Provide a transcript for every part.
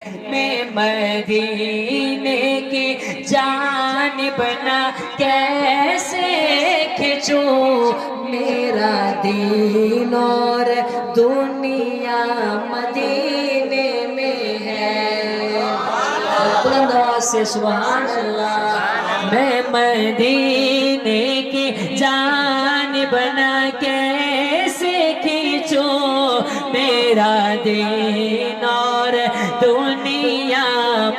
میں مدینے کی جانب نہ کیسے کھچوں، میرا دین اور دنیا مدینے میں ہے۔ بلند آواز سے سبحان اللہ۔ میں مدینے کی جانب نہ کیسے کھچوں، میرا دین اور دنیا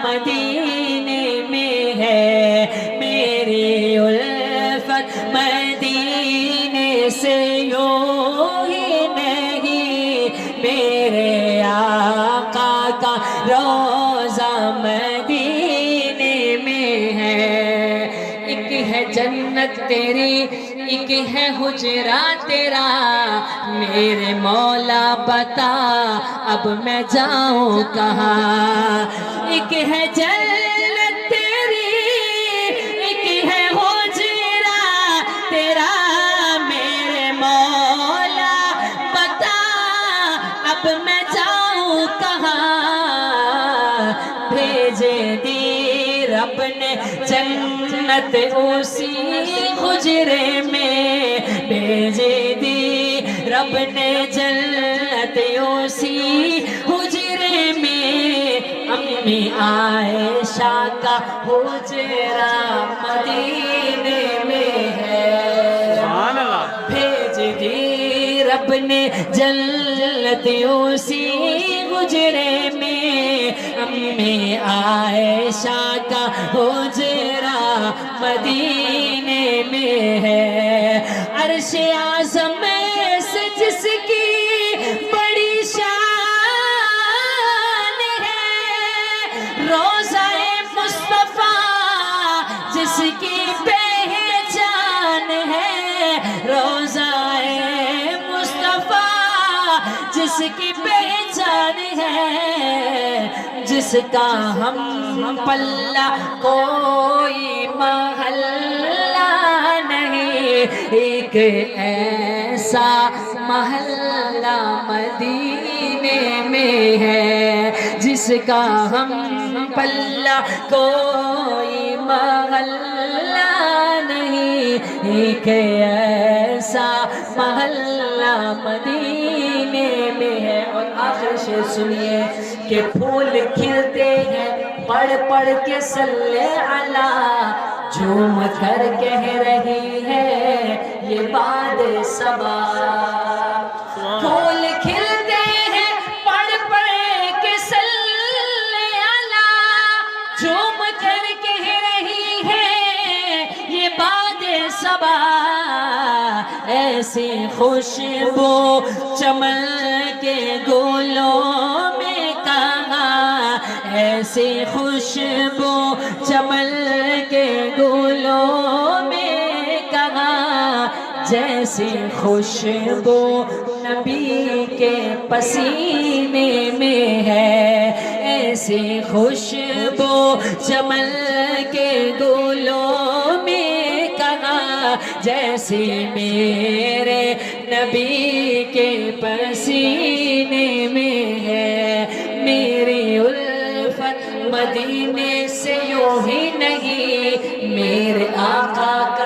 مدینے میں ہے۔ میری الفت مدینے سے یوں ہی نہیں، میرے آقا کا روضہ مدینے میں ہے۔ ایک ہے جنت تیری، ایک ہے حجرہ تیرا، میرے مولا بتا اب میں جاؤں کہاں۔ ایک ہے جنت تیری، ایک ہے حجرہ تیرا، میرے مولا بتا اب میں جاؤں کہاں۔ بھیجے دی رب نے جنت اسی حجرے میں، بھیجے دی رب نے جنت اسی حجرے میں، امی عائشہ کا حجرہ مدینے میں ہے۔ بھیج دی رب نے جنت اسی حجرے میں، امی عائشہ کا حجرہ مدینے میں ہے۔ عرش اعظم سے جس کی بڑی شان ہے، روضہ مصطفیٰ جس کی پہچان ہے، روضہ مصطفیٰ جس کی پہچان ہے، جس کا ہم پلہ کوئی محلہ نہیں، ایک ایسا محلہ مدینے میں ہے، جس کا ہم پلہ کوئی محلہ نہیں، ایک ایسا محلہ مدینے میں ہے۔ اور آخر شعر سنیے کہ پھول کھلتے ہیں پڑھ پڑھ کے صلی علی، جھوم کر کہہ رہی ہے یہ باد صبا۔ پھول کھلتے ہیں پڑھ پڑھ کے صلی علی، جھوم کر کہہ رہی ہے یہ باد صبا۔ ایسی خوشبو چمن کے گلوں میں کہاں، ایسی خوشبو چمن کے گلوں میں کہاں، جیسی خوشبو نبی کے پسینے میں ہے، ایسی خوشبو چمن کے گلوں میں کہاں، جیسی میرے نبی کے پسینے میں ہے۔ میری الفت مدینے سے یوں ہی نہیں، میرے آقا کا